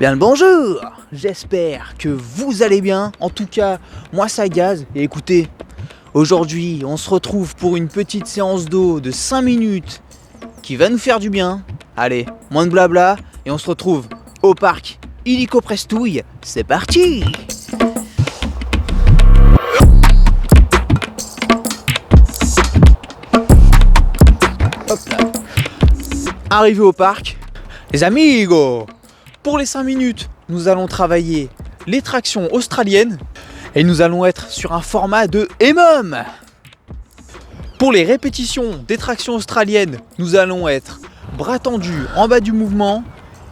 Bien le bonjour. J'espère que vous allez bien. En tout cas, moi ça gaz. Et écoutez, aujourd'hui, on se retrouve pour une petite séance d'eau de 5 minutes qui va nous faire du bien. Allez, moins de blabla et on se retrouve au parc Illico Prestouille. C'est parti. Hop là. Arrivé au parc, les amigos, pour les 5 minutes, nous allons travailler les tractions australiennes et nous allons être sur un format de EMOM. Pour les répétitions des tractions australiennes, nous allons être bras tendus en bas du mouvement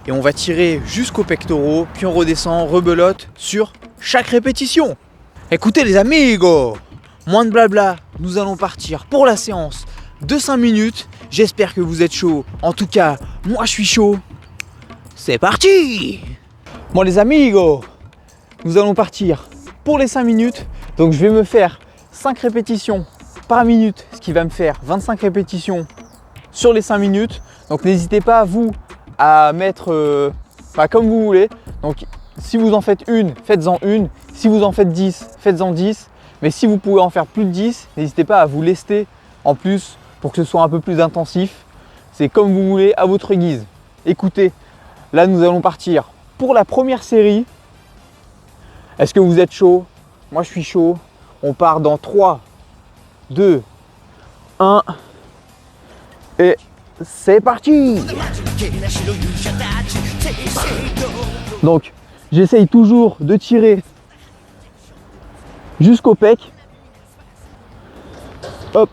et on va tirer jusqu'aux pectoraux, puis on redescend, rebelote sur chaque répétition. Écoutez les amigos, moins de blabla, nous allons partir pour la séance de 5 minutes. J'espère que vous êtes chaud. En tout cas, moi je suis chaud. C'est parti! Bon les amigos, nous allons partir pour les 5 minutes. Donc je vais me faire 5 répétitions par minute, ce qui va me faire 25 répétitions sur les 5 minutes. Donc n'hésitez pas vous à mettre comme vous voulez. Donc si vous en faites une, faites-en une. Si vous en faites 10, faites-en 10. Mais si vous pouvez en faire plus de 10, n'hésitez pas à vous lester en plus pour que ce soit un peu plus intensif. C'est comme vous voulez, à votre guise. Écoutez, là nous allons partir pour la première série. Est-ce que vous êtes chaud? Moi je suis chaud. On part dans 3, 2, 1 et c'est parti. Donc j'essaye toujours de tirer jusqu'au pec. Hop.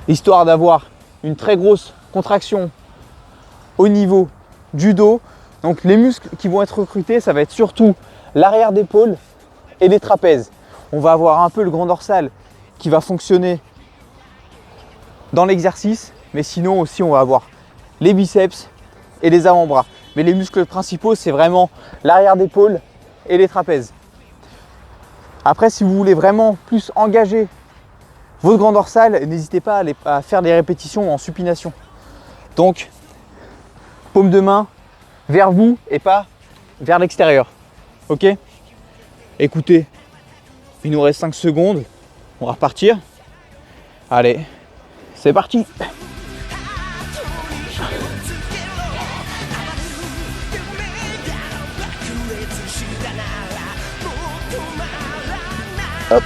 Histoire d'avoir une très grosse contraction au niveau du dos. Donc les muscles qui vont être recrutés, ça va être surtout l'arrière d'épaule et les trapèzes. On va avoir un peu le grand dorsal qui va fonctionner dans l'exercice, mais sinon aussi on va avoir les biceps et les avant-bras. Mais les muscles principaux, c'est vraiment l'arrière d'épaule et les trapèzes. Après, si vous voulez vraiment plus engager votre grand dorsal, n'hésitez pas à faire des répétitions en supination. Donc, paume de main vers vous et pas vers l'extérieur. Ok? Écoutez, il nous reste 5 secondes. On va repartir. Allez, c'est parti! Hop.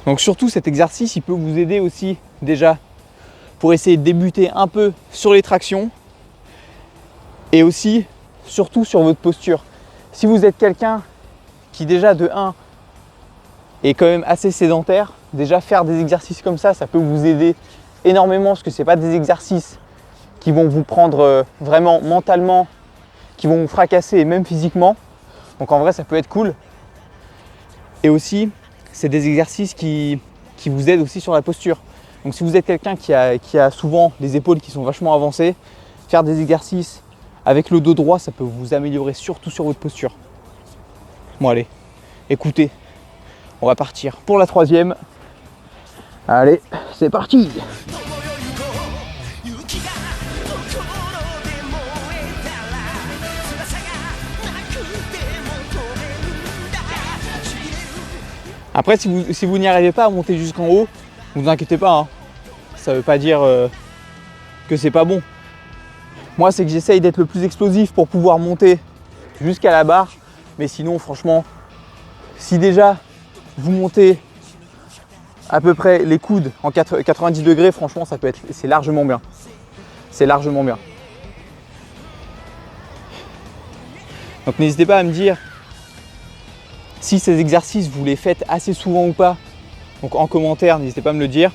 Donc surtout cet exercice, il peut vous aider aussi déjà pour essayer de débuter un peu sur les tractions et aussi surtout sur votre posture. Si vous êtes quelqu'un qui déjà de 1 est quand même assez sédentaire, déjà faire des exercices comme ça peut vous aider énormément parce que ce n'est pas des exercices qui vont vous prendre vraiment mentalement, qui vont vous fracasser et même physiquement. Donc en vrai ça peut être cool. Et aussi, c'est des exercices qui vous aident aussi sur la posture. Donc si vous êtes quelqu'un qui a souvent les épaules qui sont vachement avancées, faire des exercices avec le dos droit, ça peut vous améliorer surtout sur votre posture. Bon allez, écoutez, on va partir pour la 3e. Allez, c'est parti! Après, si vous n'y arrivez pas à monter jusqu'en haut, ne vous inquiétez pas, hein. Ça ne veut pas dire que c'est pas bon. Moi, c'est que j'essaye d'être le plus explosif pour pouvoir monter jusqu'à la barre. Mais sinon, franchement, si déjà vous montez à peu près les coudes en 90 degrés, franchement, c'est largement bien. C'est largement bien. Donc n'hésitez pas à me dire si ces exercices, vous les faites assez souvent ou pas. Donc en commentaire, n'hésitez pas à me le dire.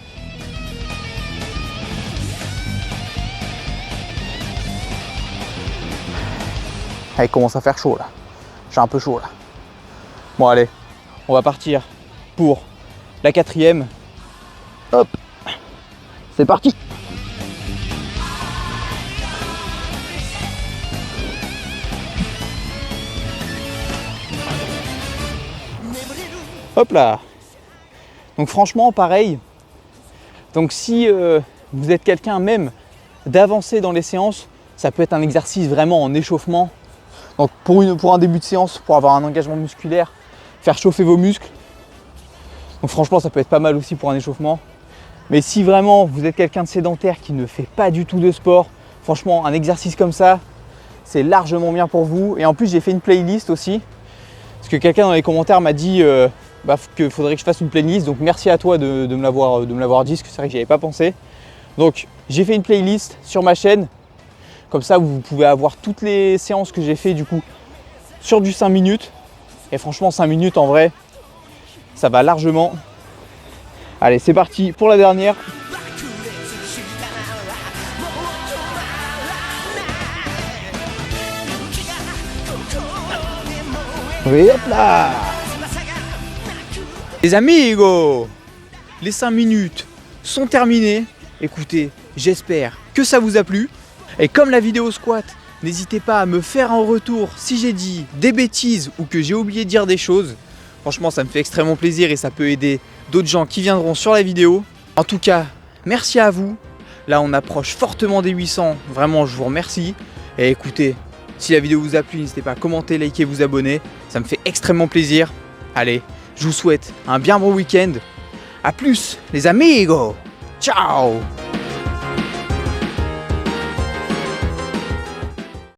Ah, il commence à faire chaud là. J'ai un peu chaud là. Bon allez, on va partir pour la 4e. Hop, c'est parti. Hop là. Donc franchement pareil. Donc si vous êtes quelqu'un même d'avancer dans les séances, ça peut être un exercice vraiment en échauffement. Donc pour un début de séance, pour avoir un engagement musculaire, faire chauffer vos muscles. Donc franchement, ça peut être pas mal aussi pour un échauffement. Mais si vraiment vous êtes quelqu'un de sédentaire qui ne fait pas du tout de sport, franchement, un exercice comme ça, c'est largement bien pour vous. Et en plus, j'ai fait une playlist aussi. Parce que quelqu'un dans les commentaires m'a dit qu'il faudrait que je fasse une playlist. Donc merci à toi de me l'avoir dit, parce que c'est vrai que j'y avais pas pensé. Donc j'ai fait une playlist sur ma chaîne. Comme ça, vous pouvez avoir toutes les séances que j'ai fait du coup sur du 5 minutes. Et franchement, 5 minutes en vrai, ça va largement. Allez, c'est parti pour la dernière. Et hop là! Les amigos, les 5 minutes sont terminées. Écoutez, j'espère que ça vous a plu. Et comme la vidéo squat, n'hésitez pas à me faire un retour si j'ai dit des bêtises ou que j'ai oublié de dire des choses. Franchement, ça me fait extrêmement plaisir et ça peut aider d'autres gens qui viendront sur la vidéo. En tout cas, merci à vous. Là, on approche fortement des 800. Vraiment, je vous remercie. Et écoutez, si la vidéo vous a plu, n'hésitez pas à commenter, liker, vous abonner. Ça me fait extrêmement plaisir. Allez, je vous souhaite un bien bon week-end. A plus, les amigos. Ciao!